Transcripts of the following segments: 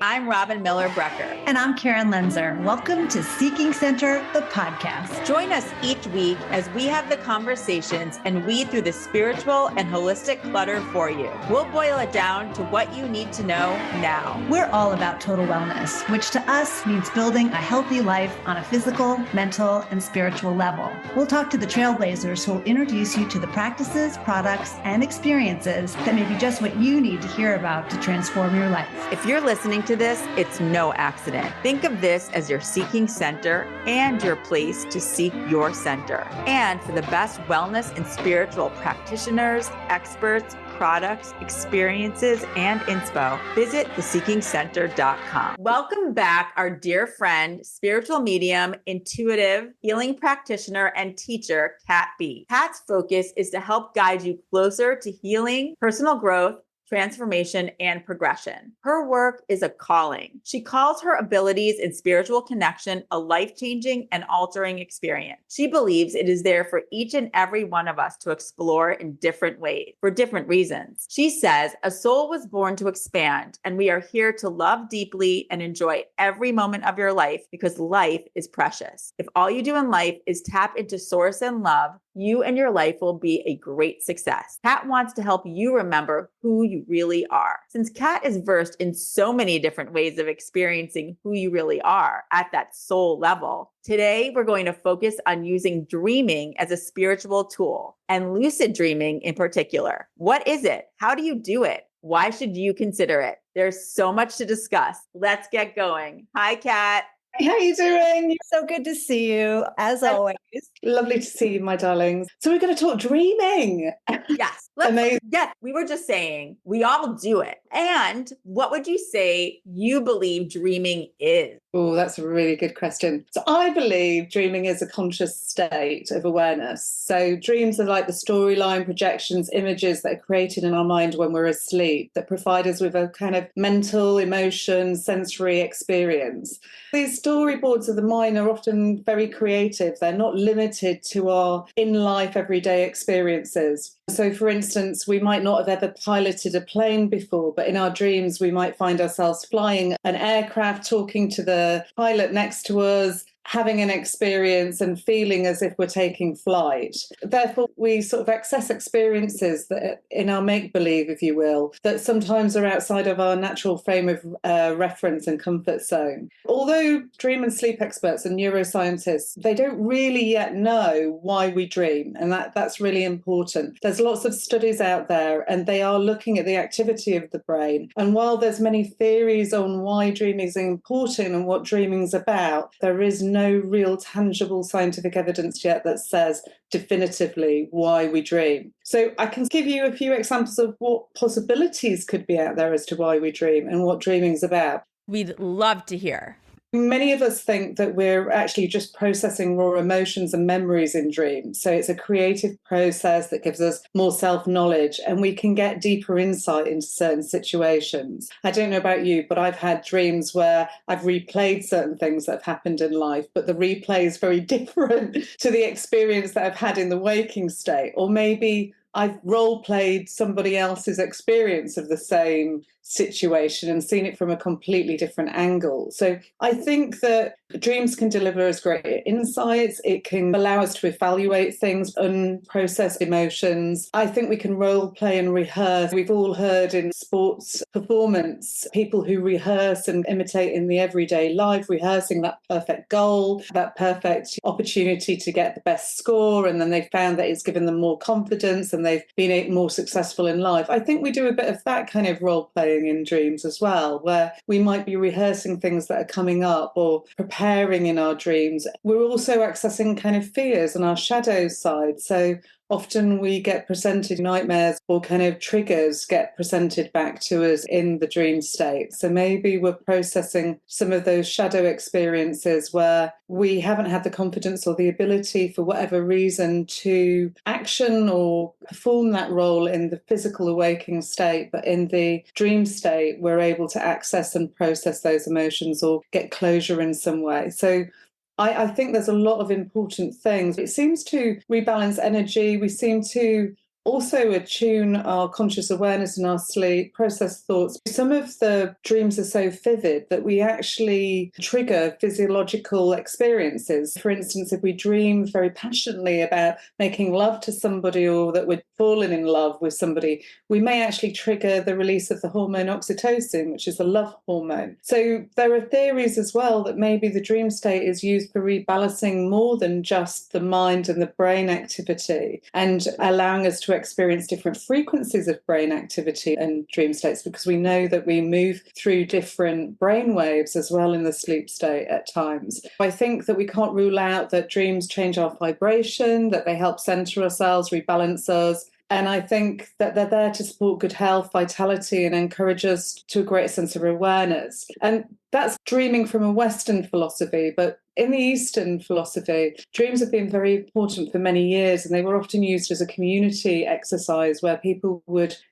I'm Robin Miller Brecker. And I'm Karen Lenzer. Welcome to Seeking Center, the podcast. Join us each week as we have the conversations and weed through the spiritual and holistic clutter for you. We'll boil it down to what you need to know now. We're all about total wellness, which to us means building a healthy life on a physical, mental, and spiritual level. We'll talk to the trailblazers who will introduce you to the practices, products, and experiences that may be just what you need to hear about to transform your life. If you're listening to this, it's no accident. Think of this as your seeking center and your place to seek your center. And for the best wellness and spiritual practitioners, experts, products, experiences, and inspo, visit theseekingcenter.com. Welcome back, our dear friend, spiritual medium, intuitive, healing practitioner, and teacher, Kat B. Kat's focus is to help guide you closer to healing, personal growth, transformation, and progression. Her work is a calling. She calls her abilities in spiritual connection a life-changing and altering experience. She believes it is there for each and every one of us to explore in different ways, for different reasons. She says, a soul was born to expand, and we are here to love deeply and enjoy every moment of your life because life is precious. If all you do in life is tap into source and love, you and your life will be a great success. Kat wants to help you remember who you really are. Since Kat is versed in so many different ways of experiencing who you really are at that soul level, today we're going to focus on using dreaming as a spiritual tool and lucid dreaming in particular. What is it? How do you do it? Why should you consider it? There's so much to discuss. Let's get going. Hi, Kat. How are you doing? So good to see you, as always. Lovely to see you, my darlings. So we're going to talk dreaming. Yes. Amazing. Yes. We were just saying we all do it. And what would you say you believe dreaming is? Oh, that's a really good question. So I believe dreaming is a conscious state of awareness. So dreams are like the storyline, projections, images that are created in our mind when we're asleep that provide us with a kind of mental, emotion, sensory experience. These storyboards of the mind are often very creative. They're not limited to our in-life everyday experiences. So, for instance, we might not have ever piloted a plane before, but in our dreams, we might find ourselves flying an aircraft, talking to the pilot next to us, having an experience and feeling as if we're taking flight. Therefore, we sort of access experiences that in our make-believe, if you will, that sometimes are outside of our natural frame of reference and comfort zone. Although dream and sleep experts and neuroscientists, they don't really yet know why we dream, and that's really important. There's lots of studies out there, and they are looking at the activity of the brain. And while there's many theories on why dreaming is important and what dreaming's about, there is no real tangible scientific evidence yet that says definitively why we dream. So I can give you a few examples of what possibilities could be out there as to why we dream and what dreaming's about. We'd love to hear. Many of us think that we're actually just processing raw emotions and memories in dreams. So it's a creative process that gives us more self-knowledge and we can get deeper insight into certain situations. I don't know about you, but I've had dreams where I've replayed certain things that have happened in life, but the replay is very different to the experience that I've had in the waking state. Or maybe I've role-played somebody else's experience of the same situation and seen it from a completely different angle. So I think that dreams can deliver us great insights. It can allow us to evaluate things, unprocessed emotions. I think we can role play and rehearse. We've all heard in sports performance, people who rehearse and imitate in the everyday life, rehearsing that perfect goal, that perfect opportunity to get the best score. And then they found that it's given them more confidence and they've been more successful in life. I think we do a bit of that kind of role playing in dreams as well, where we might be rehearsing things that are coming up or preparing in our dreams. We're also accessing kind of fears on our shadow side. So often we get presented nightmares or kind of triggers get presented back to us in the dream state. So maybe we're processing some of those shadow experiences where we haven't had the confidence or the ability for whatever reason to action or perform that role in the physical awaking state, but in the dream state, we're able to access and process those emotions or get closure in some way. So I think there's a lot of important things. It seems to rebalance energy. We seem to also attune our conscious awareness in our sleep, process thoughts. Some of the dreams are so vivid that we actually trigger physiological experiences. For instance, if we dream very passionately about making love to somebody or that we're falling in love with somebody, we may actually trigger the release of the hormone oxytocin, which is the love hormone. So there are theories as well that maybe the dream state is used for rebalancing more than just the mind and the brain activity, and allowing us to experience different frequencies of brain activity and dream states, because we know that we move through different brain waves as well in the sleep state at times. I think that we can't rule out that dreams change our vibration, that they help center ourselves, rebalance us. And I think that they're there to support good health, vitality, and encourage us to a greater sense of awareness. And that's dreaming from a Western philosophy, but in the Eastern philosophy, dreams have been very important for many years, and they were often used as a community exercise where people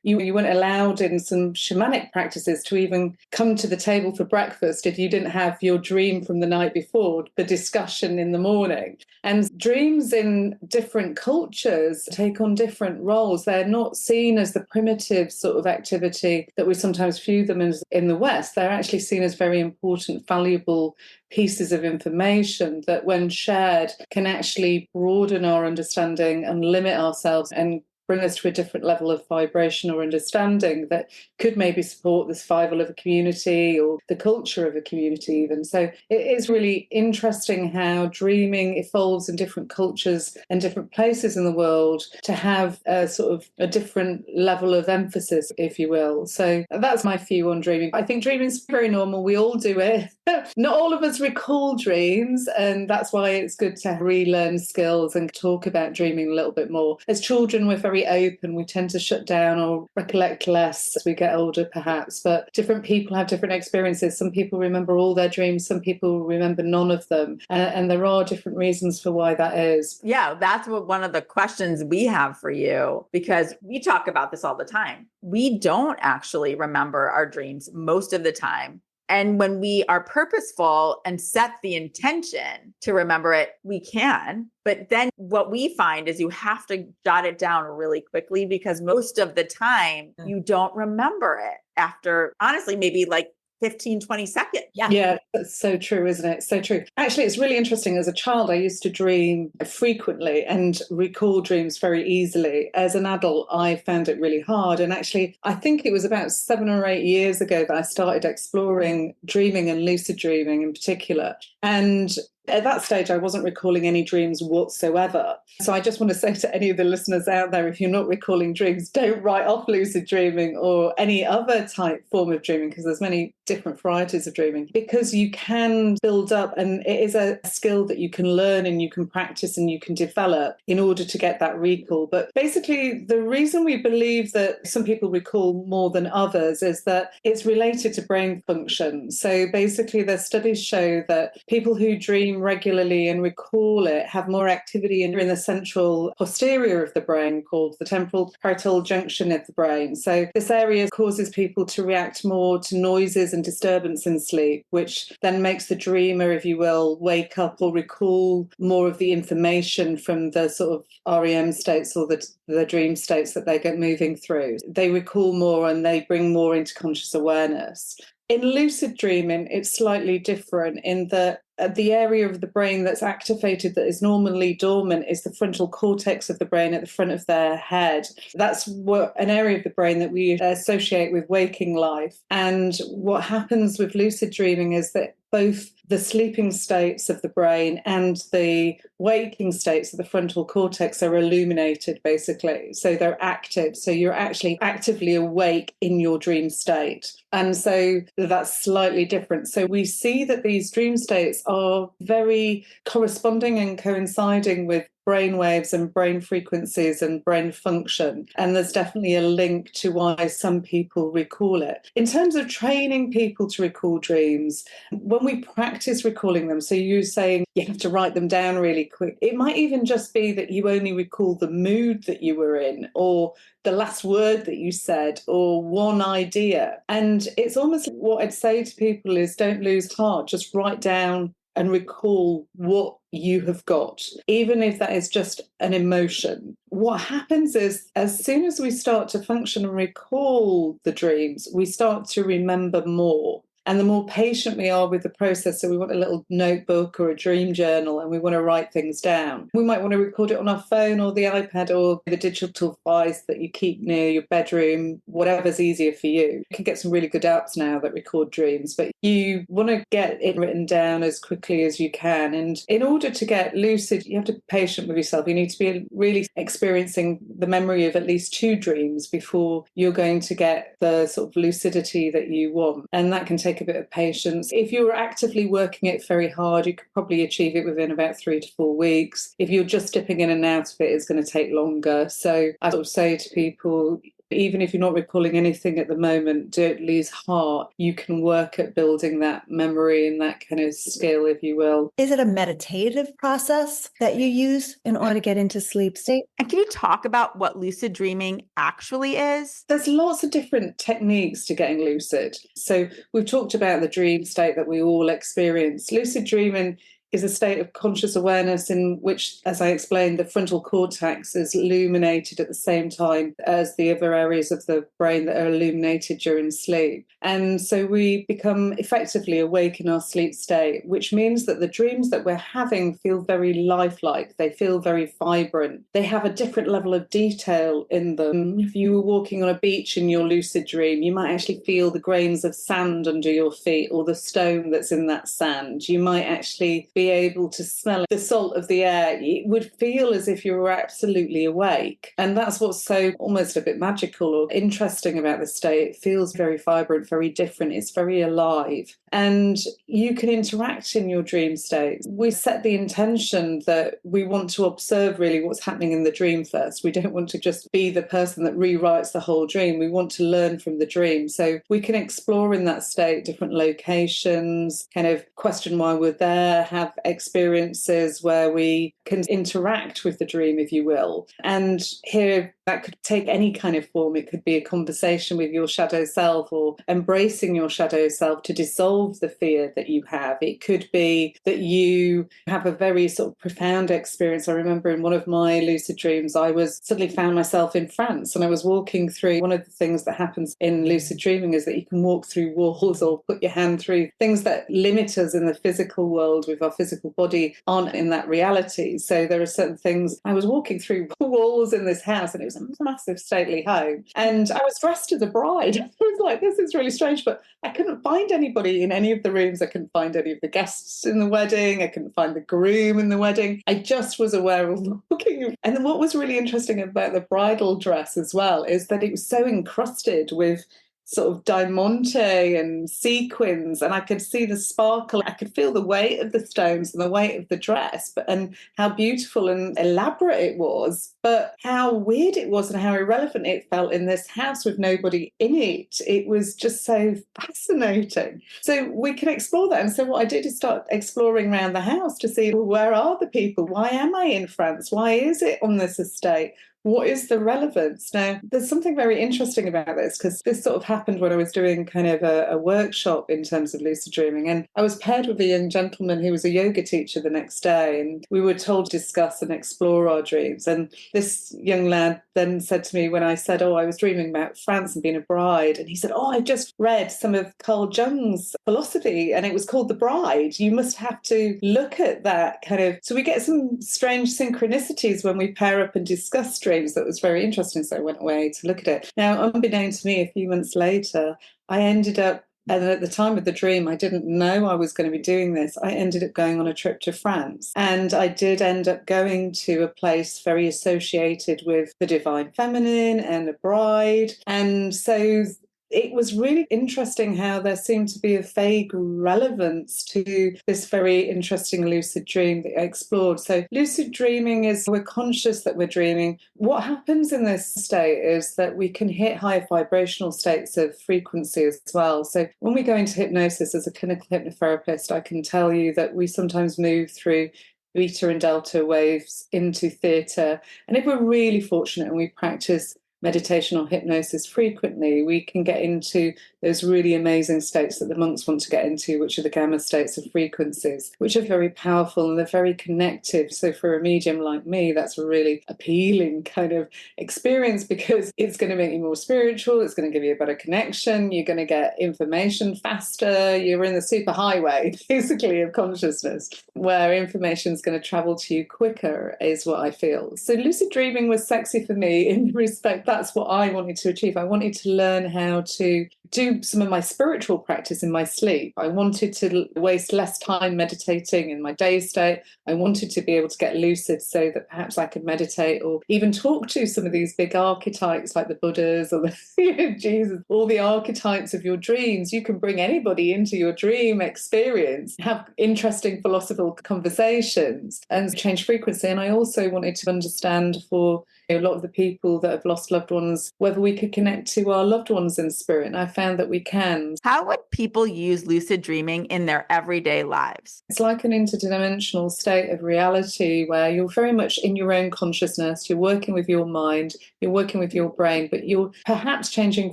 you weren't allowed in some shamanic practices to even come to the table for breakfast if you didn't have your dream from the night before, the discussion in the morning. And dreams in different cultures take on different roles. They're not seen as the primitive sort of activity that we sometimes view them as in the West. They're actually seen as very important, valuable pieces of information that, when shared, can actually broaden our understanding and limit ourselves and bring us to a different level of vibration or understanding that could maybe support the survival of a community or the culture of a community even. So it is really interesting how dreaming evolves in different cultures and different places in the world to have a sort of a different level of emphasis, if you will. So that's my view on dreaming. I think dreaming is very normal. We all do it. Not all of us recall dreams, and that's why it's good to relearn skills and talk about dreaming a little bit more. As children, we're very open. We tend to shut down or recollect less as we get older, perhaps. But different people have different experiences. Some people remember all their dreams. Some people remember none of them. And there are different reasons for why that is. Yeah, that's what one of the questions we have for you, because we talk about this all the time. We don't actually remember our dreams most of the time. And when we are purposeful and set the intention to remember it, we can. But then what we find is you have to jot it down really quickly, because most of the time you don't remember it after, honestly, maybe like 15, 20 seconds. Yeah, that's so true, isn't it? So true. Actually, it's really interesting. As a child, I used to dream frequently and recall dreams very easily. As an adult, I found it really hard. And actually, I think it was about 7 or 8 years ago that I started exploring dreaming and lucid dreaming in particular. And at that stage, I wasn't recalling any dreams whatsoever. So I just want to say to any of the listeners out there, if you're not recalling dreams, don't write off lucid dreaming or any other type form of dreaming, because there's many different varieties of dreaming, because you can build up, and it is a skill that you can learn and you can practice and you can develop in order to get that recall. But basically, the reason we believe that some people recall more than others is that it's related to brain function. So basically, the studies show that people who dream regularly and recall it have more activity in the central posterior of the brain, called the temporal parietal junction of the brain. So this area causes people to react more to noises and disturbance in sleep, which then makes the dreamer, if you will, wake up or recall more of the information from the sort of REM states or the dream states that they get moving through. They recall more and they bring more into conscious awareness. In lucid dreaming, it's slightly different in that the area of the brain that's activated that is normally dormant is the frontal cortex of the brain at the front of their head. That's an area of the brain that we associate with waking life. And what happens with lucid dreaming is that both the sleeping states of the brain and the waking states of the frontal cortex are illuminated, basically. So they're active. So you're actually actively awake in your dream state. And so that's slightly different. So we see that these dream states are very corresponding and coinciding with brain waves and brain frequencies and brain function. And there's definitely a link to why some people recall it. In terms of training people to recall dreams, when we practice recalling them, so you're saying you have to write them down really quick, it might even just be that you only recall the mood that you were in, or the last word that you said, or one idea. And it's almost what I'd say to people is, don't lose heart, just write down and recall what you have got, even if that is just an emotion. What happens is, as soon as we start to function and recall the dreams, we start to remember more. And the more patient we are with the process, so we want a little notebook or a dream journal and we want to write things down. We might want to record it on our phone or the iPad or the digital device that you keep near your bedroom, whatever's easier for you. You can get some really good apps now that record dreams, but you want to get it written down as quickly as you can. And in order to get lucid, you have to be patient with yourself. You need to be really experiencing the memory of at least 2 dreams before you're going to get the sort of lucidity that you want. And that can take a bit of patience. If you're actively working it very hard, you could probably achieve it within about 3 to 4 weeks. If you're just dipping in and out of it, it's going to take longer. So I sort of say to people, even if you're not recalling anything at the moment, don't lose heart. You can work at building that memory and that kind of skill, if you will. Is it a meditative process that you use in order to get into sleep state? And can you talk about what lucid dreaming actually is? There's lots of different techniques to getting lucid. So we've talked about the dream state that we all experience. Lucid dreaming is a state of conscious awareness in which, as I explained, the frontal cortex is illuminated at the same time as the other areas of the brain that are illuminated during sleep. And so we become effectively awake in our sleep state, which means that the dreams that we're having feel very lifelike. They feel very vibrant. They have a different level of detail in them. If you were walking on a beach in your lucid dream, you might actually feel the grains of sand under your feet or the stone that's in that sand. You might actually be able to smell the salt of the air. It would feel as if you were absolutely awake. And that's what's so almost a bit magical or interesting about the state. It feels very vibrant, very different. It's very alive. And you can interact in your dream state. We set the intention that we want to observe really what's happening in the dream first. We don't want to just be the person that rewrites the whole dream. We want to learn from the dream. So we can explore in that state different locations, kind of question why we're there, have experiences where we can interact with the dream, if you will. And here, that could take any kind of form. It could be a conversation with your shadow self or embracing your shadow self to dissolve the fear that you have. It could be that you have a very sort of profound experience. I remember in one of my lucid dreams, I was suddenly found myself in France and I was walking through. One of the things that happens in lucid dreaming is that you can walk through walls or put your hand through things that limit us in the physical world with our physical body aren't in that reality. So there are certain things. I was walking through walls in this house and it was a massive stately home. And I was dressed as a bride. I was like, this is really strange, but I couldn't find anybody in any of the rooms. I couldn't find any of the guests in the wedding. I couldn't find the groom in the wedding. I just was aware of walking. And then what was really interesting about the bridal dress as well is that it was so encrusted with sort of diamante and sequins, and I could see the sparkle. I could feel the weight of the stones and the weight of the dress, and how beautiful and elaborate it was, but how weird it was and how irrelevant it felt in this house with nobody in it. It was just so fascinating. So we can explore that. And so what I did is start exploring around the house to see, well, where are the people? Why am I in France? Why is it on this estate? What is the relevance? Now, there's something very interesting about this because this sort of happened when I was doing kind of a workshop in terms of lucid dreaming. And I was paired with a young gentleman who was a yoga teacher the next day. And we were told to discuss and explore our dreams. And this young lad then said to me when I said, I was dreaming about France and being a bride. And he said, I just read some of Carl Jung's philosophy and it was called The Bride. You must have to look at that kind of. So we get some strange synchronicities when we pair up and discuss dreams. That was very interesting. So I went away to look at it. Now, unbeknown to me, a few months later, I ended up, and at the time of the dream, I didn't know I was going to be doing this. I ended up going on a trip to France. And I did end up going to a place very associated with the divine feminine and a bride. And so it was really interesting how there seemed to be a vague relevance to this very interesting lucid dream that I explored. So lucid dreaming is we're conscious that we're dreaming. What happens in this state is that we can hit higher vibrational states of frequency as well. So when we go into hypnosis as a clinical hypnotherapist, I can tell you that we sometimes move through beta and delta waves into theta. And if we're really fortunate and we practice meditation or hypnosis frequently, we can get into those really amazing states that the monks want to get into, which are the gamma states of frequencies, which are very powerful and they're very connective. So for a medium like me, that's a really appealing kind of experience because it's going to make you more spiritual, it's going to give you a better connection, you're going to get information faster, you're in the superhighway, basically, of consciousness, where information is going to travel to you quicker, is what I feel. So lucid dreaming was sexy for me in respect, that's what I wanted to achieve. I wanted to learn how to do some of my spiritual practice in my sleep. I wanted to waste less time meditating in my day state. I wanted to be able to get lucid so that perhaps I could meditate or even talk to some of these big archetypes like the Buddhas or the Jesus, all the archetypes of your dreams. You can bring anybody into your dream experience, have interesting philosophical conversations and change frequency. And I also wanted to understand for a lot of the people that have lost loved ones, whether we could connect to our loved ones in spirit. And I found that we can. How would people use lucid dreaming in their everyday lives? It's like an interdimensional state of reality where you're very much in your own consciousness, you're working with your mind, you're working with your brain, but you're perhaps changing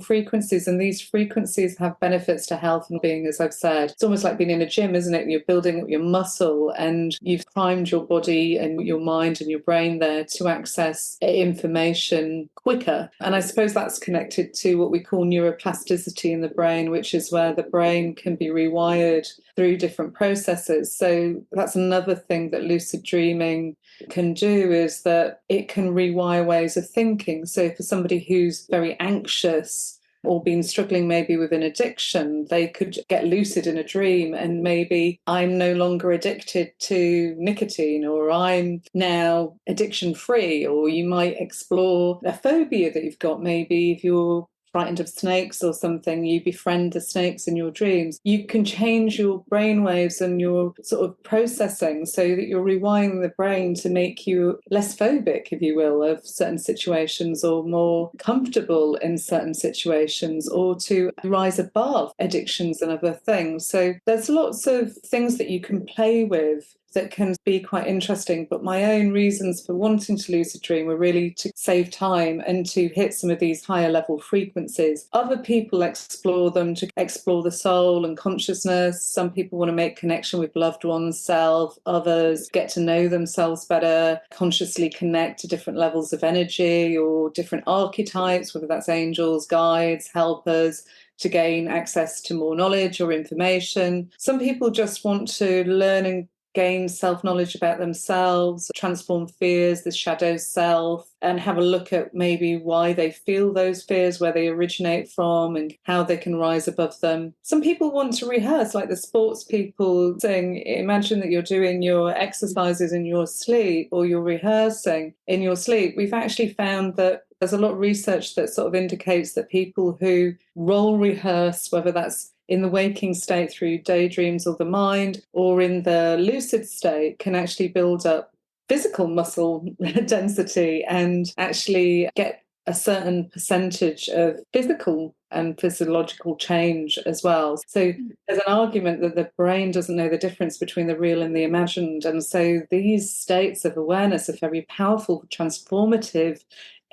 frequencies, and these frequencies have benefits to health and being, as I've said. It's almost like being in a gym, isn't it? You're building up your muscle and you've primed your body and your mind and your brain there to access information quicker. And I suppose that's connected to what we call neuroplasticity in the brain, which is where the brain can be rewired through different processes. So that's another thing that lucid dreaming can do, is that it can rewire ways of thinking. So for somebody who's very anxious or been struggling maybe with an addiction, they could get lucid in a dream and maybe I'm no longer addicted to nicotine, or I'm now addiction free. Or you might explore a phobia that you've got. Maybe if you're frightened of snakes or something, you befriend the snakes in your dreams. You can change your brain waves and your sort of processing so that you're rewiring the brain to make you less phobic, if you will, of certain situations, or more comfortable in certain situations, or to rise above addictions and other things. So there's lots of things that you can play with that can be quite interesting. But my own reasons for wanting to lucid dream were really to save time and to hit some of these higher level frequencies. Other people explore them to explore the soul and consciousness. Some people want to make connection with loved ones, self. Others get to know themselves better, consciously connect to different levels of energy or different archetypes, whether that's angels, guides, helpers, to gain access to more knowledge or information. Some people just want to learn and gain self-knowledge about themselves, transform fears, the shadow self, and have a look at maybe why they feel those fears, where they originate from, and how they can rise above them. Some people want to rehearse, like the sports people saying, imagine that you're doing your exercises in your sleep, or you're rehearsing in your sleep. We've actually found that there's a lot of research that sort of indicates that people who role rehearse, whether that's in the waking state through daydreams or the mind, or in the lucid state, can actually build up physical muscle density and actually get a certain percentage of physical and physiological change as well. So there's an argument that the brain doesn't know the difference between the real and the imagined. And so these states of awareness are very powerful, transformative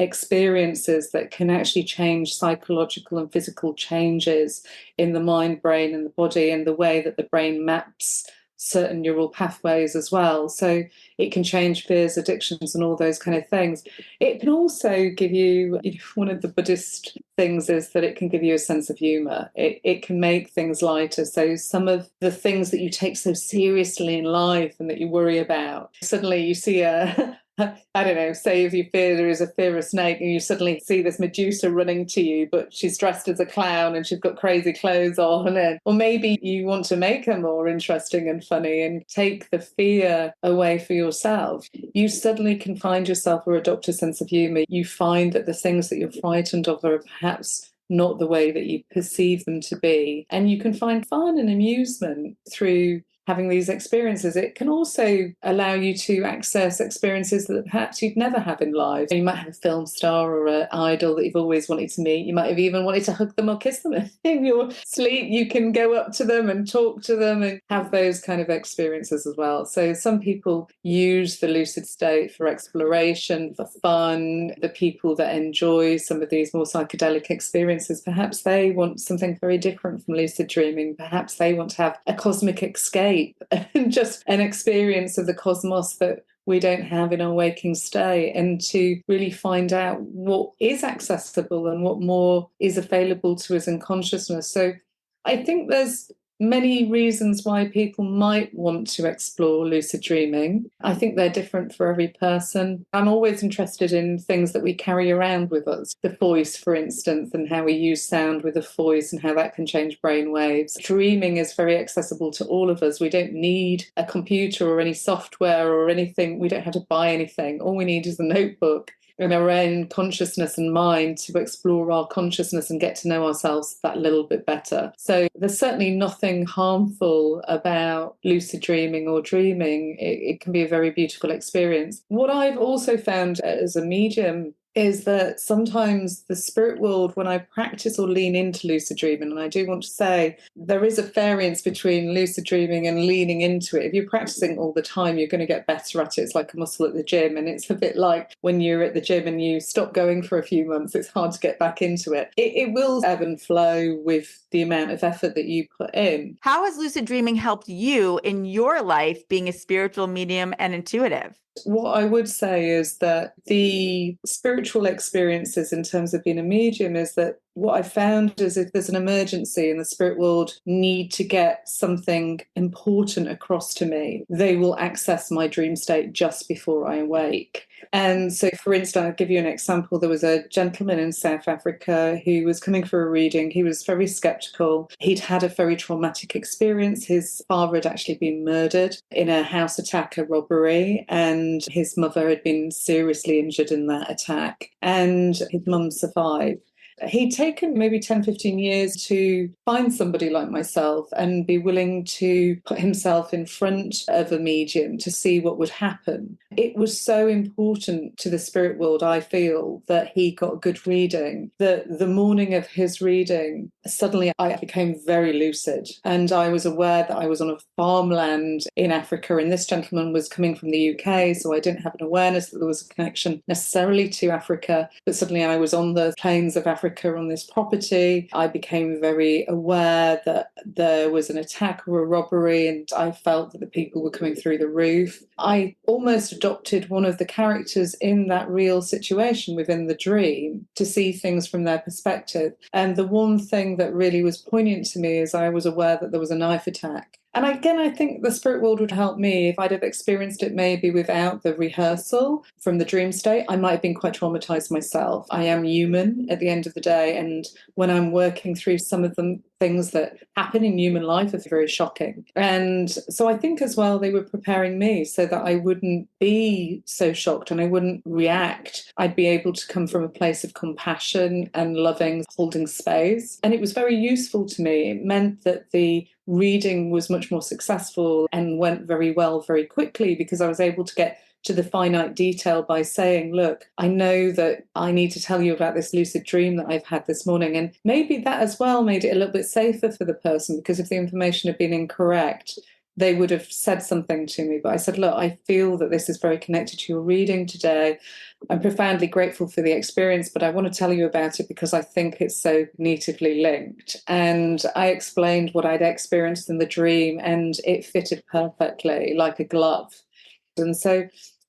experiences that can actually change psychological and physical changes in the mind, brain, and the body, and the way that the brain maps certain neural pathways as well. So it can change fears, addictions, and all those kind of things. It can also give you, one of the Buddhist things is that it can give you a sense of humor. It can make things lighter. So some of the things that you take so seriously in life and that you worry about, suddenly you see I don't know, say if you fear there is a fear of snake and you suddenly see this Medusa running to you, but she's dressed as a clown and she's got crazy clothes on. Or maybe you want to make her more interesting and funny and take the fear away for yourself. You suddenly can find yourself or adopt a sense of humour. You find that the things that you're frightened of are perhaps not the way that you perceive them to be. And you can find fun and amusement through having these experiences, it can also allow you to access experiences that perhaps you'd never have in life. You might have a film star or an idol that you've always wanted to meet. You might have even wanted to hug them or kiss them. In your sleep, you can go up to them and talk to them and have those kind of experiences as well. So some people use the lucid state for exploration, for fun. The people that enjoy some of these more psychedelic experiences, perhaps they want something very different from lucid dreaming. Perhaps they want to have a cosmic escape and just an experience of the cosmos that we don't have in our waking state, and to really find out what is accessible and what more is available to us in consciousness. So I think there's many reasons why people might want to explore lucid dreaming. I think they're different for every person. I'm always interested in things that we carry around with us. The voice, for instance, and how we use sound with the voice and how that can change brain waves. Dreaming is very accessible to all of us. We don't need a computer or any software or anything. We don't have to buy anything. All we need is a notebook in our own consciousness and mind to explore our consciousness and get to know ourselves that little bit better. So there's certainly nothing harmful about lucid dreaming or dreaming. It can be a very beautiful experience. What I've also found as a medium is that sometimes the spirit world, when I practice or lean into lucid dreaming, and I do want to say there is a variance between lucid dreaming and leaning into it. If you're practicing all the time, you're going to get better at it. It's like a muscle at the gym. And it's a bit like when you're at the gym and you stop going for a few months, it's hard to get back into it. It will ebb and flow with the amount of effort that you put in. How has lucid dreaming helped you in your life being a spiritual medium and intuitive? What I would say is that the spiritual experiences in terms of being a medium is that what I found is if there's an emergency and the spirit world need to get something important across to me, they will access my dream state just before I awake. And so, for instance, I'll give you an example. There was a gentleman in South Africa who was coming for a reading. He was very skeptical. He'd had a very traumatic experience. His father had actually been murdered in a house attack, a robbery, and his mother had been seriously injured in that attack. And his mum survived. He'd taken maybe 10, 15 years to find somebody like myself and be willing to put himself in front of a medium to see what would happen. It was so important to the spirit world, I feel, that he got good reading, that the morning of his reading, suddenly I became very lucid. And I was aware that I was on a farmland in Africa, and this gentleman was coming from the UK, so I didn't have an awareness that there was a connection necessarily to Africa. But suddenly I was on the plains of Africa on this property. I became very aware that there was an attack or a robbery, and I felt that the people were coming through the roof. I almost adopted one of the characters in that real situation within the dream to see things from their perspective. And the one thing that really was poignant to me is I was aware that there was a knife attack. And again, I think the spirit world would help me if I'd have experienced it maybe without the rehearsal from the dream state. I might have been quite traumatized myself. I am human at the end of the day. And when I'm working through some of the things that happen in human life are very shocking. And so I think as well, they were preparing me so that I wouldn't be so shocked and I wouldn't react. I'd be able to come from a place of compassion and loving, holding space. And it was very useful to me. It meant that the reading was much more successful and went very well very quickly because I was able to get to the finite detail by saying, look, I know that I need to tell you about this lucid dream that I've had this morning. And maybe that as well made it a little bit safer for the person, because if the information had been incorrect, they would have said something to me. But I said, look, I feel that this is very connected to your reading today. I'm profoundly grateful for the experience, but I want to tell you about it because I think it's so natively linked. And I explained what I'd experienced in the dream, and it fitted perfectly like a glove. And so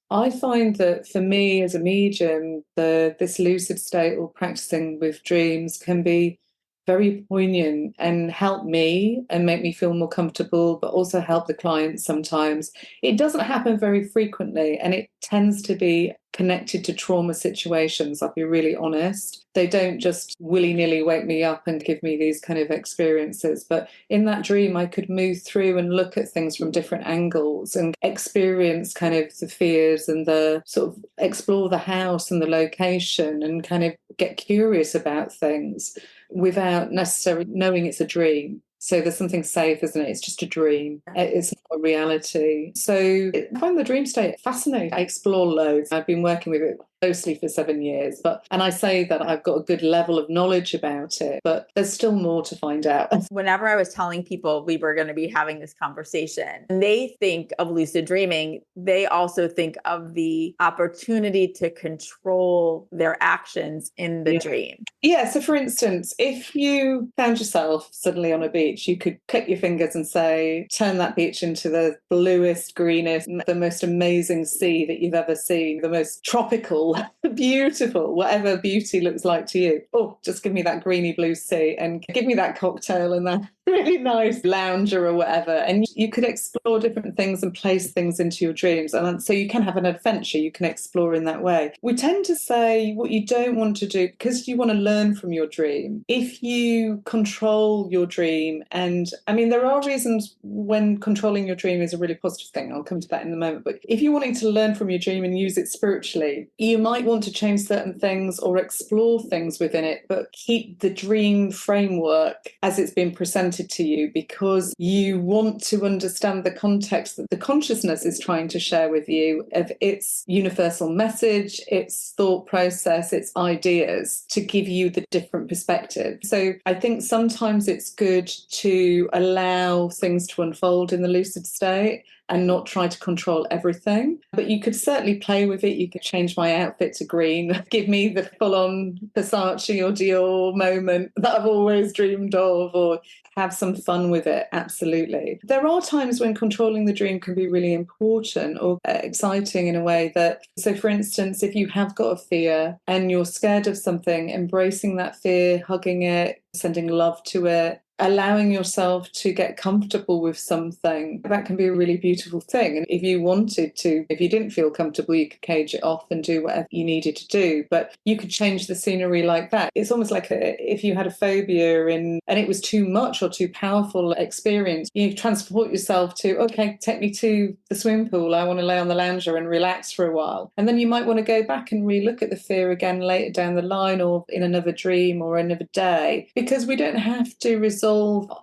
I find that for me as a medium, this lucid state or practicing with dreams can be very poignant and help me and make me feel more comfortable, but also help the client sometimes. It doesn't happen very frequently, and it tends to be connected to trauma situations, I'll be really honest. They don't just willy-nilly wake me up and give me these kind of experiences. But in that dream, I could move through and look at things from different angles and experience kind of the fears and the sort of explore the house and the location and kind of get curious about things without necessarily knowing it's a dream. So there's something safe, isn't it? It's just a dream. It's not a reality. So I find the dream state fascinating. I explore loads. I've been working with it closely for 7 years, and I say that I've got a good level of knowledge about it, but there's still more to find out. Whenever I was telling people we were going to be having this conversation, and they think of lucid dreaming, they also think of the opportunity to control their actions in the dream. Yeah. So for instance, if you found yourself suddenly on a beach, you could click your fingers and say, turn that beach into the bluest, greenest, the most amazing sea that you've ever seen, the most tropical, beautiful, whatever beauty looks like to you. Oh, just give me that greeny blue sea and give me that cocktail and that really nice lounger or whatever. And you could explore different things and place things into your dreams. And so you can have an adventure, you can explore in that way. We tend to say what you don't want to do, because you want to learn from your dream. If you control your dream, and I mean, there are reasons when controlling your dream is a really positive thing. I'll come to that in a moment. But if you're wanting to learn from your dream and use it spiritually, you might want to change certain things or explore things within it, but keep the dream framework as it's been presented to you, because you want to understand the context that the consciousness is trying to share with you of its universal message, its thought process, its ideas, to give you the different perspective. So I think sometimes it's good to allow things to unfold in the lucid state and not try to control everything. But you could certainly play with it. You could change my outfit to green, give me the full-on Versace or Dior moment that I've always dreamed of, or have some fun with it. Absolutely. There are times when controlling the dream can be really important or exciting in a way that, so for instance, if you have got a fear and you're scared of something, embracing that fear, hugging it, sending love to it, allowing yourself to get comfortable with something, that can be a really beautiful thing. And if you wanted to, if you didn't feel comfortable, you could cage it off and do whatever you needed to do. But you could change the scenery like that. It's almost like if you had a phobia and it was too much or too powerful experience, you transport yourself to, okay, take me to the swimming pool. I want to lay on the lounger and relax for a while. And then you might want to go back and relook at the fear again later down the line, or in another dream or another day, because we don't have to resolve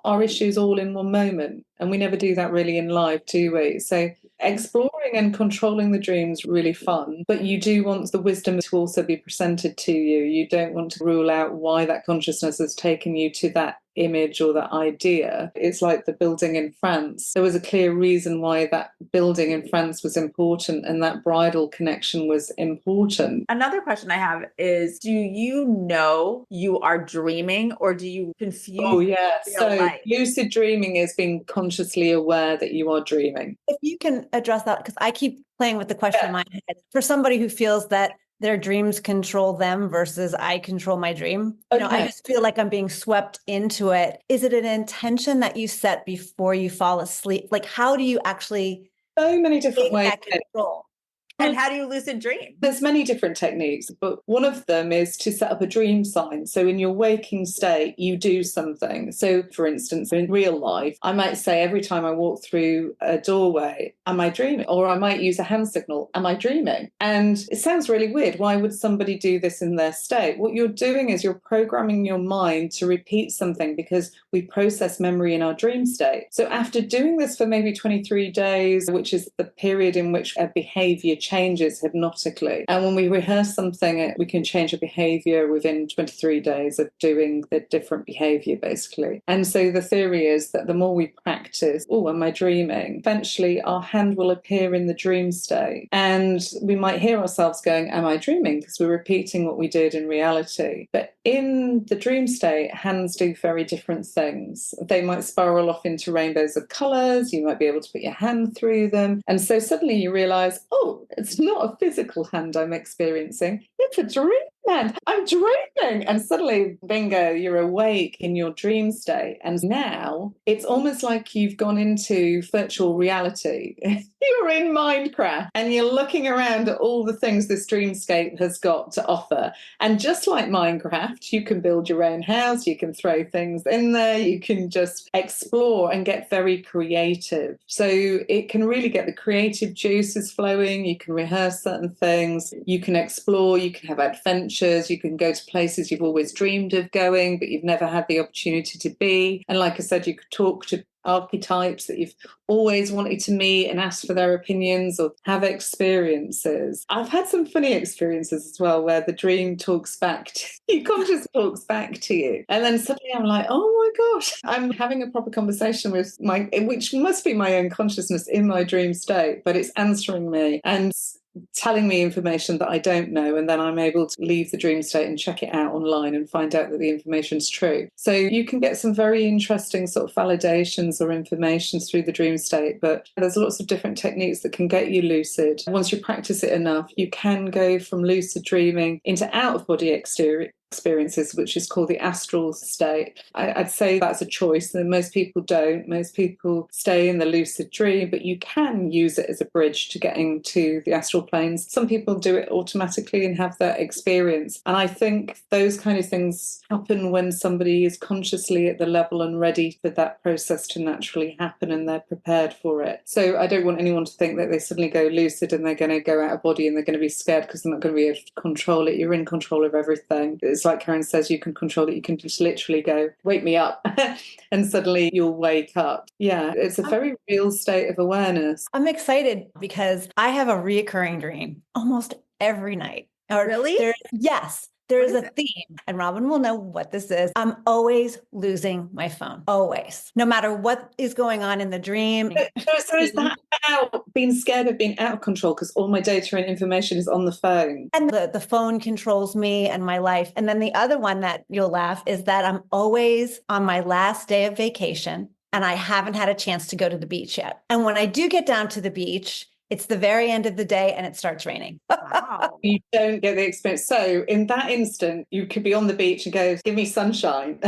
our issues all in one moment. And we never do that really in life, do we? So exploring and controlling the dream's really fun, but you do want the wisdom to also be presented to you. You don't want to rule out why that consciousness has taken you to that image or that idea. It's like the building in France. There was a clear reason why that building in France was important and that bridal connection was important. Another question I have is, do you know you are dreaming, or do you confuse? Oh, yeah. So life? Lucid dreaming is being consciously aware that you are dreaming. If you can address that, because I keep playing with the question in my head. For somebody who feels that their dreams control them versus I control my dream, you know, I just feel like I'm being swept into it. Is it an intention that you set before you fall asleep? Like, how do you actually so many different ways that control? And how do you lucid dream? There's many different techniques, but one of them is to set up a dream sign. So in your waking state, you do something. So for instance, in real life, I might say every time I walk through a doorway, am I dreaming? Or I might use a hand signal, am I dreaming? And it sounds really weird. Why would somebody do this in their state? What you're doing is you're programming your mind to repeat something, because we process memory in our dream state. So after doing this for maybe 23 days, which is the period in which a behavior changes hypnotically. And when we rehearse something, we can change a behavior within 23 days of doing the different behavior, basically. And so the theory is that the more we practice, oh, am I dreaming? Eventually our hand will appear in the dream state. And we might hear ourselves going, am I dreaming? Because we're repeating what we did in reality. But in the dream state, hands do very different things. They might spiral off into rainbows of colours. You might be able to put your hand through them. And so suddenly you realise, oh, it's not a physical hand I'm experiencing. It's a dream hand. I'm dreaming. And suddenly, bingo, you're awake in your dream state. And now it's almost like you've gone into virtual reality. You're in Minecraft and you're looking around at all the things this dreamscape has got to offer. And just like Minecraft, you can build your own house, you can throw things in there, you can just explore and get very creative. So it can really get the creative juices flowing. You can rehearse certain things, you can explore, You can have adventures. You can go to places you've always dreamed of going, but you've never had the opportunity to be. And like I said, you could talk to archetypes that you've always wanted to meet and ask for their opinions or have experiences. I've had some funny experiences as well where the dream talks back to you, conscious talks back to you. And then suddenly I'm like, oh my gosh, I'm having a proper conversation with which must be my own consciousness in my dream state, but it's answering me and telling me information that I don't know, and then I'm able to leave the dream state and check it out online and find out that the information's true. So you can get some very interesting sort of validations or informations through the dream state, but there's lots of different techniques that can get you lucid. Once you practice it enough, you can go from lucid dreaming into out-of-body experiences, which is called the astral state. I'd say that's a choice, and most people don't. Most people stay in the lucid dream, but you can use it as a bridge to getting to the astral planes. Some people do it automatically and have that experience. And I think those kind of things happen when somebody is consciously at the level and ready for that process to naturally happen and they're prepared for it. So I don't want anyone to think that they suddenly go lucid and they're going to go out of body and they're going to be scared because they're not going to be able to control it. You're in control of everything. It's like Karen says, you can control it. You can just literally go, wake me up, and suddenly you'll wake up. Yeah, it's a very real state of awareness. I'm excited because I have a reoccurring dream almost every night. Really? Yes. There is a theme, and Robin will know what this is. I'm always losing my phone, always, no matter what is going on in the dream. So is that about being scared of being out of control because all my data and information is on the phone? And the phone controls me and my life. And then the other one that you'll laugh is that I'm always on my last day of vacation and I haven't had a chance to go to the beach yet. And when I do get down to the beach, it's the very end of the day and it starts raining. Wow. You don't get the experience. So in that instant, you could be on the beach and go, give me sunshine,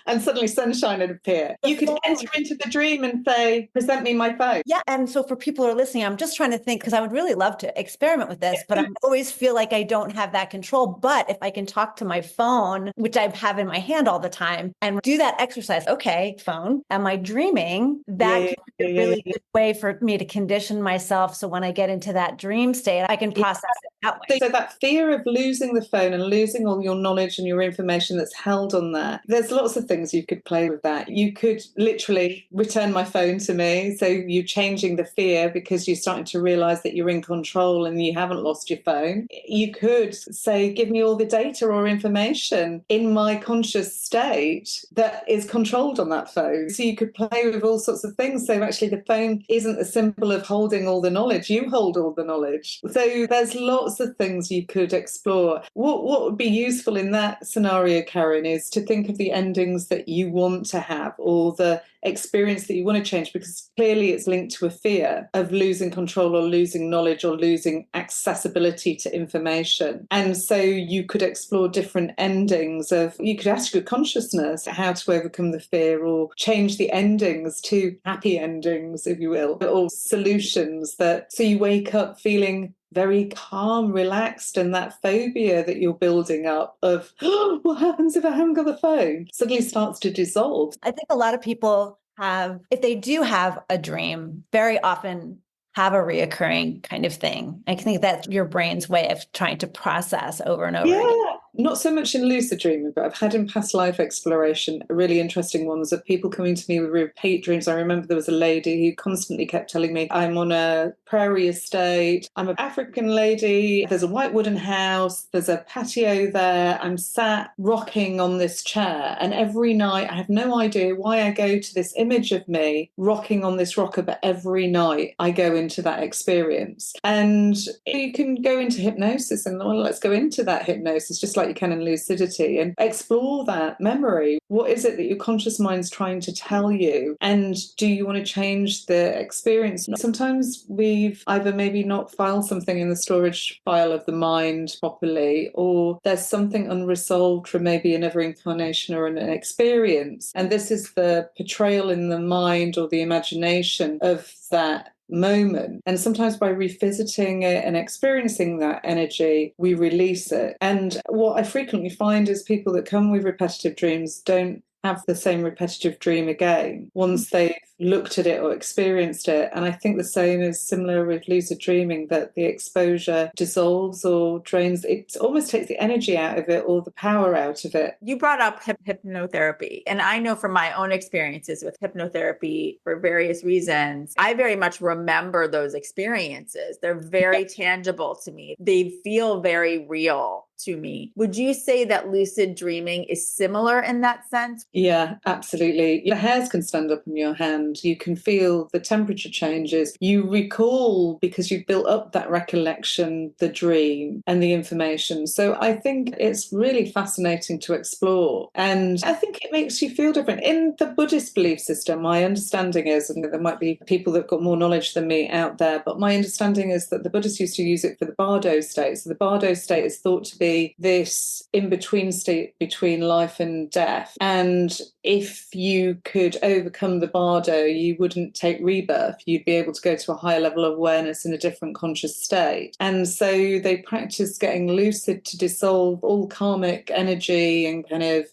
and suddenly sunshine would appear. You could enter into the dream and say, present me my phone. Yeah. And so for people who are listening, I'm just trying to think, because I would really love to experiment with this, but I always feel like I don't have that control. But if I can talk to my phone, which I have in my hand all the time, and do that exercise, okay, phone, am I dreaming? That can be a really good way for me to condition myself. So when I get into that dream state, I can process it that way. So that fear of losing the phone and losing all your knowledge and your information that's held on there, there's lots of things you could play with that. You could literally return my phone to me. So you're changing the fear because you're starting to realize that you're in control and you haven't lost your phone. You could say, give me all the data or information in my conscious state that is controlled on that phone. So you could play with all sorts of things. So actually the phone isn't a symbol of holding all the knowledge, you hold all the knowledge. So there's lots of things you could explore. What would be useful in that scenario, Karen, is to think of the endings that you want to have or the experience that you want to change, because clearly it's linked to a fear of losing control or losing knowledge or losing accessibility to information. And so you could explore different endings of, you could ask your consciousness how to overcome the fear or change the endings to happy endings, if you will, or solutions that, so you wake up feeling very calm, relaxed, and that phobia that you're building up of, oh, what happens if I haven't got the phone, suddenly starts to dissolve. I think a lot of people have, if they do have a dream, very often have a reoccurring kind of thing. I think that's your brain's way of trying to process over and over again. Not so much in lucid dreaming, but I've had in past life exploration a really interesting one was that people coming to me with repeat dreams. I remember there was a lady who constantly kept telling me, I'm on a prairie estate, I'm an African lady, there's a white wooden house, there's a patio there, I'm sat rocking on this chair, and every night I have no idea why I go to this image of me rocking on this rocker, but every night I go into that experience. And you can go into hypnosis and, well, let's go into that hypnosis, just like you can in lucidity, and explore that memory. What is it that your conscious mind's trying to tell you? And do you want to change the experience? Sometimes we've either maybe not filed something in the storage file of the mind properly, or there's something unresolved from maybe another incarnation or an experience. And this is the portrayal in the mind or the imagination of that moment. And sometimes by revisiting it and experiencing that energy, we release it. And what I frequently find is people that come with repetitive dreams don't have the same repetitive dream again once they've looked at it or experienced it. And I think the same is similar with lucid dreaming, that the exposure dissolves or drains. It almost takes the energy out of it or the power out of it. You brought up hypnotherapy. And I know from my own experiences with hypnotherapy for various reasons, I very much remember those experiences. They're very tangible to me. They feel very real to me. Would you say that lucid dreaming is similar in that sense? Yeah, absolutely. The hairs can stand up in your hand. You can feel the temperature changes. You recall, because you've built up that recollection, the dream and the information. So I think it's really fascinating to explore. And I think it makes you feel different. In the Buddhist belief system, my understanding is, and there might be people that've got more knowledge than me out there, but my understanding is that the Buddhists used to use it for the bardo state. So the bardo state is thought to be this in-between state between life and death. And if you could overcome the bardo, you wouldn't take rebirth. You'd be able to go to a higher level of awareness in a different conscious state. And so they practice getting lucid to dissolve all karmic energy and kind of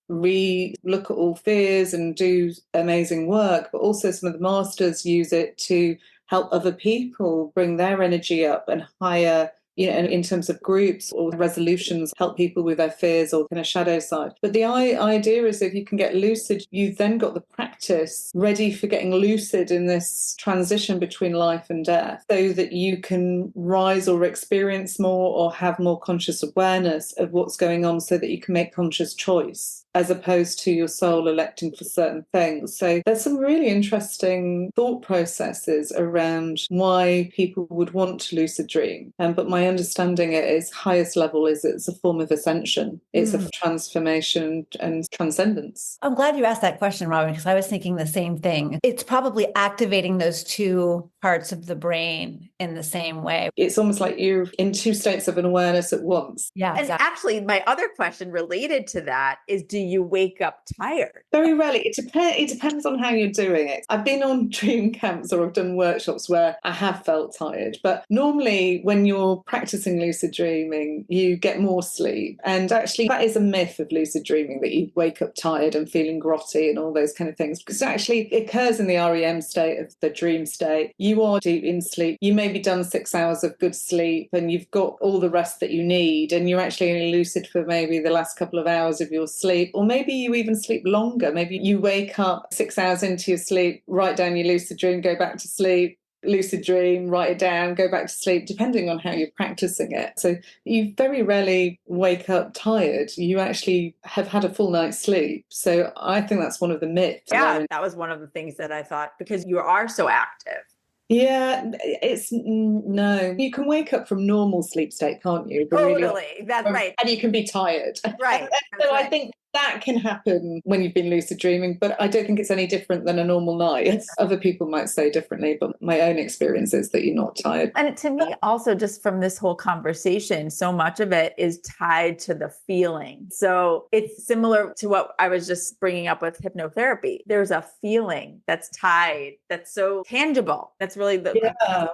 look at all fears and do amazing work. But also some of the masters use it to help other people bring their energy up and higher, in terms of groups or resolutions, help people with their fears or kind of shadow side. But the idea is if you can get lucid, you've then got the practice ready for getting lucid in this transition between life and death, so that you can rise or experience more or have more conscious awareness of what's going on, so that you can make conscious choice, as opposed to your soul electing for certain things. So there's some really interesting thought processes around why people would want to lucid dream. But my understanding it is highest level is it's a form of ascension. It's a transformation and transcendence. I'm glad you asked that question, Robin, because I was thinking the same thing. It's probably activating those two parts of the brain in the same way. It's almost like you're in two states of an awareness at once. Yeah, And actually, my other question related to that is, do you wake up tired? Very rarely. It depends on how you're doing it. I've been on dream camps or I've done workshops where I have felt tired. But normally when you're practicing lucid dreaming, you get more sleep. And actually that is a myth of lucid dreaming, that you wake up tired and feeling grotty and all those kind of things. Because actually it occurs in the REM state of the dream state. You are deep in sleep. You may be done 6 hours of good sleep and you've got all the rest that you need. And you're actually only lucid for maybe the last couple of hours of your sleep. Or maybe you even sleep longer. Maybe you wake up 6 hours into your sleep, write down your lucid dream, go back to sleep, lucid dream, write it down, go back to sleep, depending on how you're practicing it. So you very rarely wake up tired. You actually have had a full night's sleep. So I think that's one of the myths. Yeah, that was one of the things that I thought, because you are so active. Yeah, it's no. You can wake up from normal sleep state, can't you? Totally, that's right. And you can be tired. Right. So I think that can happen when you've been lucid dreaming, but I don't think it's any different than a normal night. Other people might say differently, but my own experience is that you're not tired. And to me, also, just from this whole conversation, so much of it is tied to the feeling. So it's similar to what I was just bringing up with hypnotherapy. There's a feeling that's tied, that's so tangible. That's really the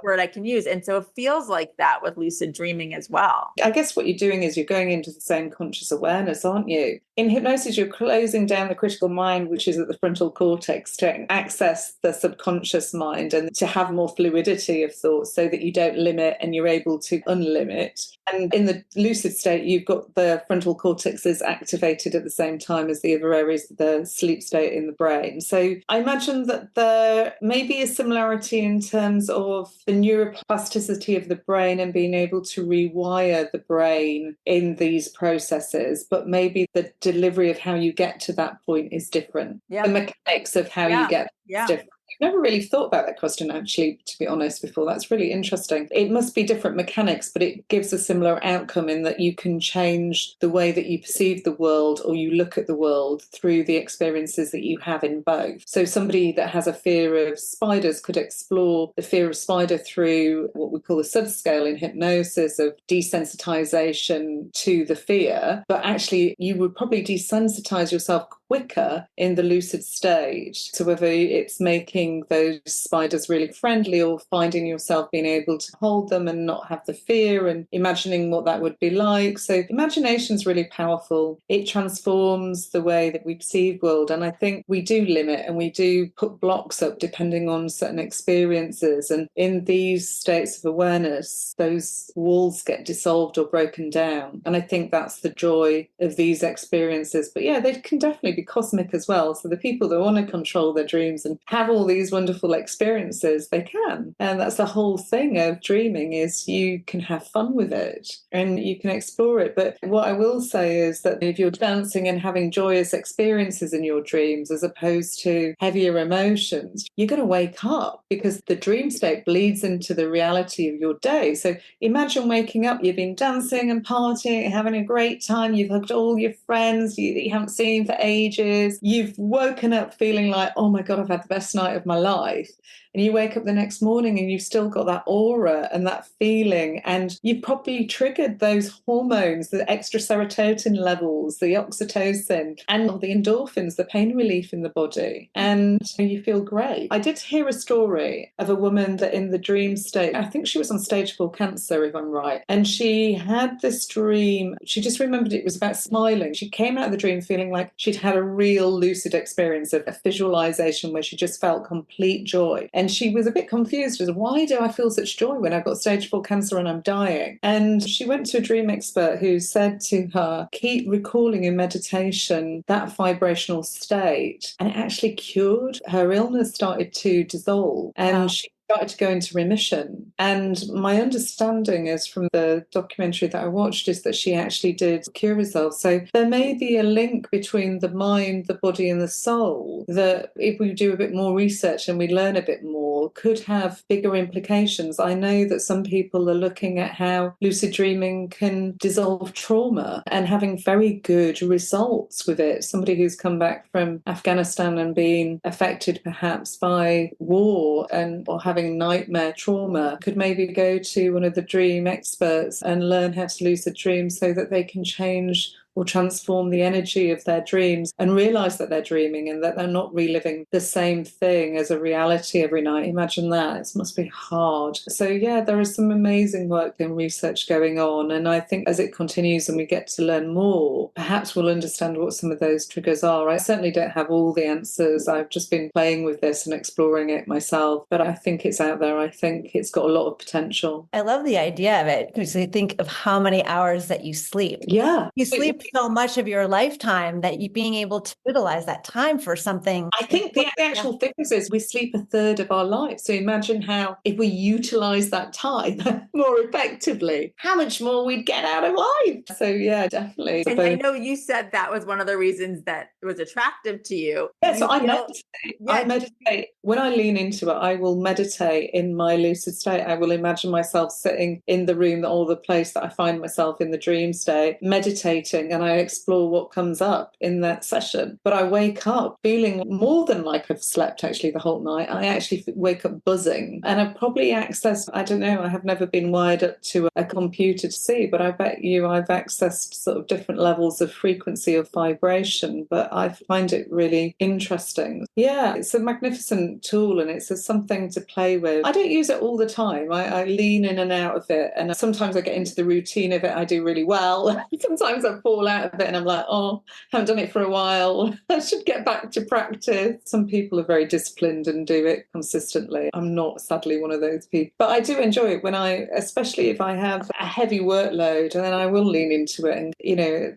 word I can use. And so it feels like that with lucid dreaming as well. I guess what you're doing is you're going into the same conscious awareness, aren't you? In hypnosis, you're closing down the critical mind, which is at the frontal cortex, to access the subconscious mind and to have more fluidity of thought, so that you don't limit and you're able to unlimit. And in the lucid state, you've got the frontal cortex is activated at the same time as the other areas of the sleep state in the brain. So I imagine that there may be a similarity in terms of the neuroplasticity of the brain and being able to rewire the brain in these processes, but maybe the delivery of how you get to that point is different. The mechanics of how you get is different. I've never really thought about that question, actually, to be honest, before. That's really interesting. It must be different mechanics, but it gives a similar outcome in that you can change the way that you perceive the world or you look at the world through the experiences that you have in both. So somebody that has a fear of spiders could explore the fear of spider through what we call the subscale in hypnosis of desensitization to the fear. But actually, you would probably desensitize yourself quicker in the lucid state. So whether it's making those spiders really friendly or finding yourself being able to hold them and not have the fear and imagining what that would be like. So imagination is really powerful. It transforms the way that we perceive world. And I think we do limit and we do put blocks up depending on certain experiences. And in these states of awareness, those walls get dissolved or broken down. And I think that's the joy of these experiences. But yeah, they can definitely be cosmic as well. So the people that want to control their dreams and have all these wonderful experiences, they can. And that's the whole thing of dreaming, is you can have fun with it and you can explore it. But what I will say is that if you're dancing and having joyous experiences in your dreams as opposed to heavier emotions, you're going to wake up, because the dream state bleeds into the reality of your day. So imagine waking up, you've been dancing and partying, having a great time, you've hugged all your friends that you haven't seen for ages, you've woken up feeling like, oh my God, I've had the best night of my life. And you wake up the next morning and you've still got that aura and that feeling, and you've probably triggered those hormones, the extra serotonin levels, the oxytocin, and the endorphins, the pain relief in the body, and you feel great. I did hear a story of a woman that in the dream state, I think she was on stage 4 cancer, if I'm right, and she had this dream. She just remembered it was about smiling. She came out of the dream feeling like she'd had a real lucid experience of a visualization where she just felt complete joy. And she was a bit confused as, why do I feel such joy when I've got stage 4 cancer and I'm dying? And she went to a dream expert who said to her, keep recalling in meditation that vibrational state. And it actually cured her illness, started to dissolve. And she started to go into remission. And my understanding is from the documentary that I watched is that she actually did cure herself. So there may be a link between the mind, the body and the soul that, if we do a bit more research and we learn a bit more, could have bigger implications. I know that some people are looking at how lucid dreaming can dissolve trauma and having very good results with it. Somebody who's come back from Afghanistan and been affected perhaps by war or having nightmare trauma could maybe go to one of the dream experts and learn how to lucid dream so that they can change or transform the energy of their dreams and realize that they're dreaming and that they're not reliving the same thing as a reality every night. Imagine that. It must be hard. So yeah, there is some amazing work and research going on. And I think as it continues and we get to learn more, perhaps we'll understand what some of those triggers are. I certainly don't have all the answers. I've just been playing with this and exploring it myself, but I think it's out there. I think it's got a lot of potential. I love the idea of it, because you think of how many hours that you sleep. Yeah. You sleep so much of your lifetime that you being able to utilize that time for something. I think the actual difference is we sleep a third of our life. So imagine how, if we utilize that time more effectively, how much more we'd get out of life. So yeah, definitely. And I know you said that was one of the reasons that it was attractive to you. Yeah, so I meditate. Yeah. I meditate. When I lean into it, I will meditate in my lucid state. I will imagine myself sitting in the room or the place that I find myself in the dream state, meditating, and I explore what comes up in that session. But I wake up feeling more than like I've slept actually the whole night. I actually wake up buzzing, and I've probably accessed, I don't know, I have never been wired up to a computer to see, but I bet you I've accessed sort of different levels of frequency of vibration, but I find it really interesting. Yeah, it's a magnificent tool and it's something to play with. I don't use it all the time. I lean in and out of it, and sometimes I get into the routine of it. I do really well. Sometimes I fall out of it and I'm like, oh, haven't done it for a while. I should get back to practice. Some people are very disciplined and do it consistently. I'm not, sadly, one of those people. But I do enjoy it when especially if I have a heavy workload, and then I will lean into it. And,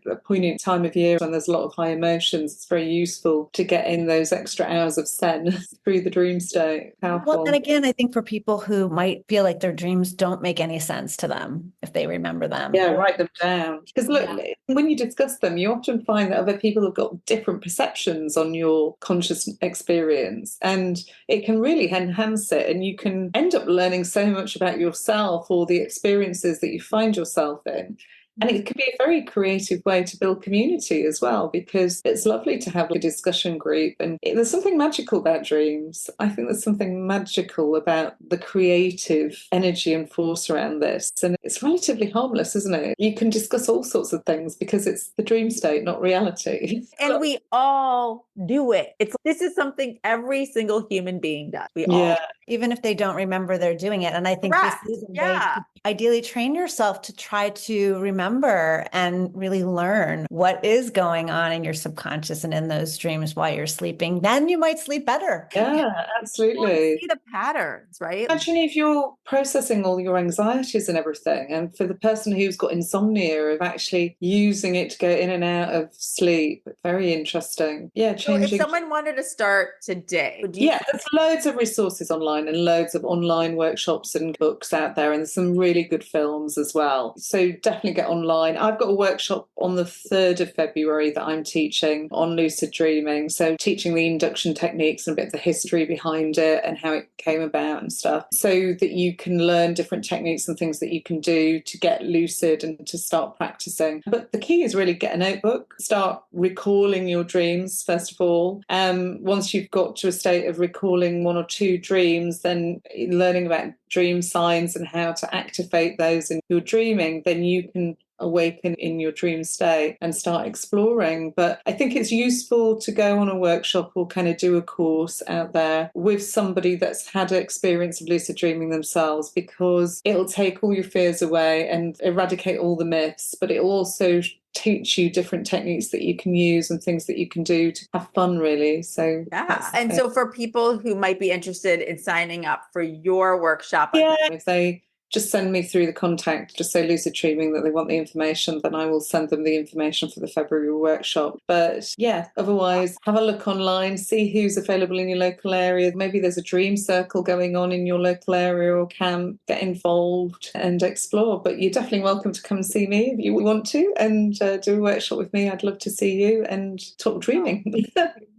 a poignant time of year when there's a lot of high emotions, it's very useful to get in those extra hours of Zen through the dream state. Powerful. Well, and again, I think for people who might feel like their dreams don't make any sense to them if they remember them. Yeah, write them down. Because look, when you discuss them, you often find that other people have got different perceptions on your conscious experience, and it can really enhance it, and you can end up learning so much about yourself or the experiences that you find yourself in. And it could be a very creative way to build community as well, because it's lovely to have a discussion group. And there's something magical about dreams. I think there's something magical about the creative energy and force around this. And it's relatively harmless, isn't it? You can discuss all sorts of things because it's the dream state, not reality. And we all do it. This is something every single human being does. We all. Even if they don't remember they're doing it. And I think Correct. this is a way to ideally train yourself to try to remember and really learn what is going on in your subconscious and in those dreams while you're sleeping. Then you might sleep better. Yeah, absolutely. See the patterns, right? Imagine if you're processing all your anxieties and everything, and for the person who's got insomnia, of actually using it to go in and out of sleep. Very interesting. Yeah, changing. So if someone wanted to start today, there's loads of resources online and loads of online workshops and books out there, and there's some really good films as well. So definitely get online. I've got a workshop on the 3rd of February that I'm teaching on lucid dreaming. So teaching the induction techniques and a bit of the history behind it and how it came about and stuff, so that you can learn different techniques and things that you can do to get lucid and to start practicing. But the key is really get a notebook, start recalling your dreams first of all. Once you've got to a state of recalling 1 or 2 dreams, then learning about dream signs and how to activate those in your dreaming, then you can awaken in your dream state and start exploring. But I think it's useful to go on a workshop or kind of do a course out there with somebody that's had an experience of lucid dreaming themselves, because it'll take all your fears away and eradicate all the myths, but it'll also teach you different techniques that you can use and things that you can do to have fun, really. So and so for people who might be interested in signing up for your workshop, if they just send me through the contact, just say lucid dreaming that they want the information, then I will send them the information for the February workshop. But otherwise, have a look online, see who's available in your local area. Maybe there's a dream circle going on in your local area or camp. Get involved and explore. But you're definitely welcome to come see me if you want to and do a workshop with me. I'd love to see you and talk dreaming. We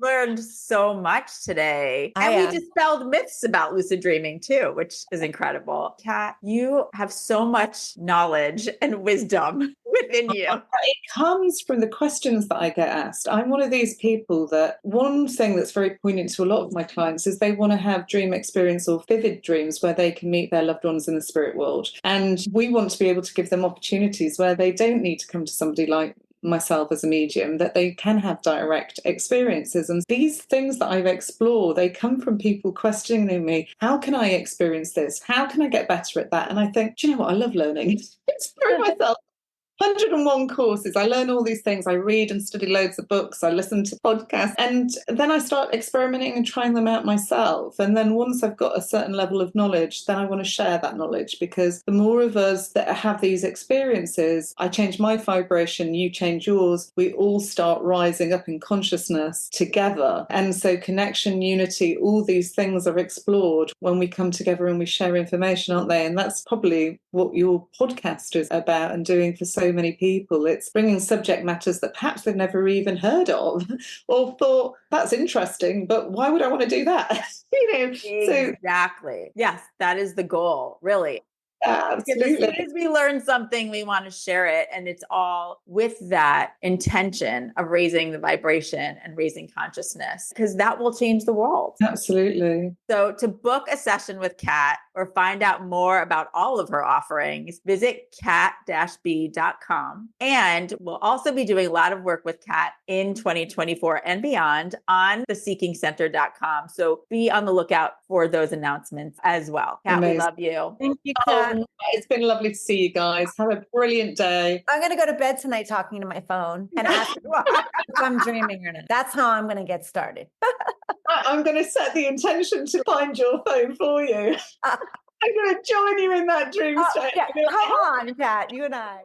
learned so much today. And we dispelled myths about lucid dreaming too, which is incredible. Kat, you have so much knowledge and wisdom within you. It comes from the questions that I get asked. I'm one of these people that one thing that's very poignant to a lot of my clients is they want to have dream experience or vivid dreams where they can meet their loved ones in the spirit world. And we want to be able to give them opportunities where they don't need to come to somebody like myself as a medium, that they can have direct experiences. And these things that I've explored, they come from people questioning me, how can I experience this? How can I get better at that? And I think, do you know what? I love learning. It's through myself. 101 courses. I learn all these things. I read and study loads of books. I listen to podcasts. And then I start experimenting and trying them out myself. And then once I've got a certain level of knowledge, then I want to share that knowledge, because the more of us that have these experiences, I change my vibration, you change yours. We all start rising up in consciousness together. And so connection, unity, all these things are explored when we come together and we share information, aren't they? And that's probably what your podcast is about and doing for so many people. It's bringing subject matters that perhaps they've never even heard of or thought, that's interesting, but why would I want to do that? Exactly. Yes, that is the goal, really. Absolutely. As soon as we learn something, we want to share it. And it's all with that intention of raising the vibration and raising consciousness, because that will change the world. Absolutely. So to book a session with Kat or find out more about all of her offerings, visit kat-b.com. And we'll also be doing a lot of work with Kat in 2024 and beyond on theseekingcenter.com. So be on the lookout for those announcements as well. Kat, we love you. Thank you, Kat. It's been lovely to see you guys. Have a brilliant day. I'm going to go to bed tonight talking to my phone and ask if I'm dreaming or not. That's how I'm going to get started. I'm going to set the intention to find your phone for you. I'm going to join you in that dream state. Come on, Kat, you and I.